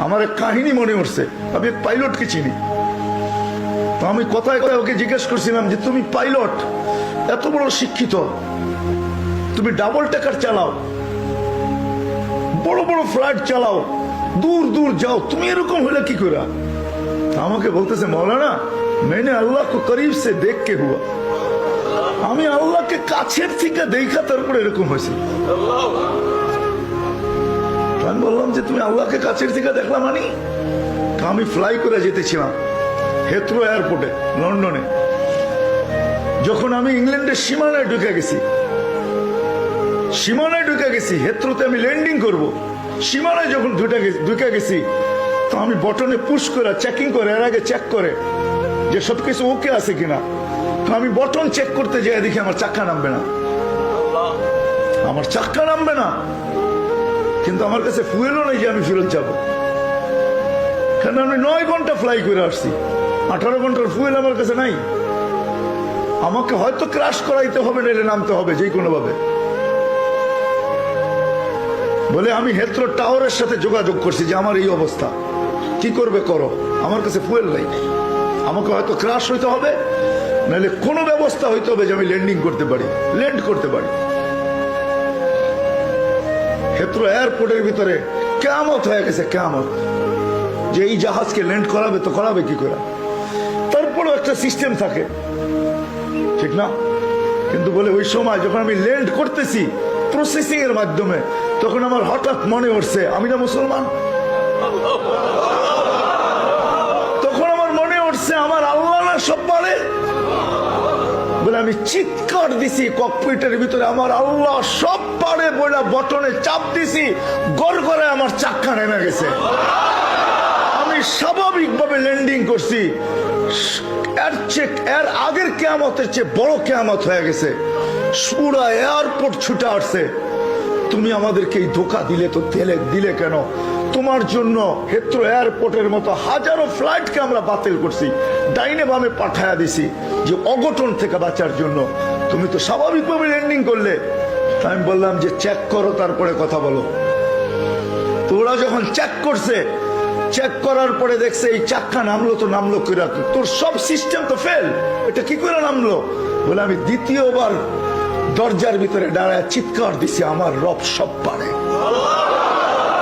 আমার এক কাহিনী মনে উঠছে। আমি এক পাইলটকে চিনি, তো আমি কথায় কথায় ওকে জিজ্ঞেস করছিলাম যে তুমি পাইলট, এত বড় শিক্ষিত, তুমি ডাবল টেকার চালাও, বড় বড় ফ্লাইট চালাও, দূর দূর যাও, তুমি এরকম হলে কি করে? আমাকে বলতেছে মৌলানা मैंने अल्लाह को करीब से देख के हुआ, আমি আল্লাহকে কাছের থেকে দেখা তারপরে এরকম হয়েছে। আমি বললাম যে তুমি আল্লাহকে কাছের থেকে দেখলাম মানে? আমি ফ্লাই করে যেতেছিলাম হেথ্রো এয়ারপোর্টে লন্ডনে। যখন আমি ইংল্যান্ডের সীমানায় ঢুকে গেছি, হেথ্রোতে আমি ল্যান্ডিং করব, সীমানায় যখন ঢুকে গেছি, তো আমি বটনে পুশ করে চেকিং করে, এর আগে চেক করে যে সবকিছু ওকে আছে কিনা। তো আমি বটন চেক করতে যাই, দেখি আমার চাক্কা নামবে না, কিন্তু আমার কাছে ফুয়েলও নেই যে আমি ফেরত যাব, কারণ আমি 9 ঘন্টা ফ্লাই করে আসছি, 18 ঘন্টার ফুয়েল আমার কাছে নাই। আমাকে হয়তো ক্রাশ করাইতে হবে, নেলে নামতে হবে যে কোনো ভাবে। বলে আমি হেথ্রো টাওয়ারের সাথে যোগাযোগ করছি যে আমার এই অবস্থা, কি করবে করো, আমার কাছে ফুয়েল নাই, আমাকে হয়তো ক্রাশ হইতে হবে, নাহলে কোনো ব্যবস্থা হইতে হবে যে আমি ল্যান্ড করতে পারি। হেথ্রো এয়ারপোর্টের ভিতরে কিয়ামত হয়ে গেছে, কিয়ামত, যে এই জাহাজকে ল্যান্ড করাবে তো করাবে কি করে। তারপরেও একটা সিস্টেম থাকে, ঠিক না? কিন্তু বলে ওই সময় যখন আমি ল্যান্ড করতেছি প্রসেসিং এর মাধ্যমে, তখন আমার হঠাৎ মনে উঠছে আমি না মুসলমান। তখন আমার মনে উঠছে আমার আল্লাহ না সব পারে। বলে আমি চিৎকার দিছি ককপিটের ভিতরে, আমার আল্লাহ সব পারে বলে বটনে চাপ দিছি, গড়গড়ে আমার চাক্কা নেমে গেছে। আমি স্বাভাবিকভাবে ল্যান্ডিং করছি, এর আগের কিয়ামতের চেয়ে বড় কিয়ামত হয়ে গেছে। পুরা এয়ারপোর্ট ছুটে আসছে, তুমি আমাদেরকে এই ধোকা দিলে তো দিলে কেন? তোমার জন্য হেথ্রো এয়ারপোর্টের মতো হাজারো ফ্লাইটকে আমরা বাতিল করছি, ডাইনে বামে পাঠায়া দিছি যে অঘটন থেকে বাঁচার জন্য। তুমি তো স্বাভাবিকভাবে ল্যান্ডিং করলে। আমি বললাম যে চেক করো, তারপরে কথা বলো। তো ওরা যখন চেক করছে, চেক করার পরে দেখছে এই চাক্কা নামলো করে, তোর সব সিস্টেম তো ফেল, এটা কি করে নামলো? বলে আমি দ্বিতীয়বার দরজার ভিতরে দাঁড়ায় চিৎকার দিছি আমার রব সব পারে।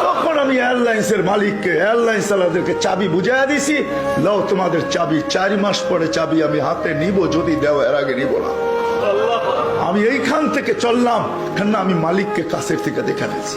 তখন আমি এয়ারলাইন্সের মালিককে, এয়ারলাইন্স চালাদেরকে চাবি বুঝাইয়া দিছি, লাও তোমাদের চাবি, 4 মাস পরে চাবি আমি হাতে নিব, যদি দেও, এর আগে নিব না। আমি এইখান থেকে চললাম, কেন আমি মালিককে কাছের থেকে দেখে নিয়েছি।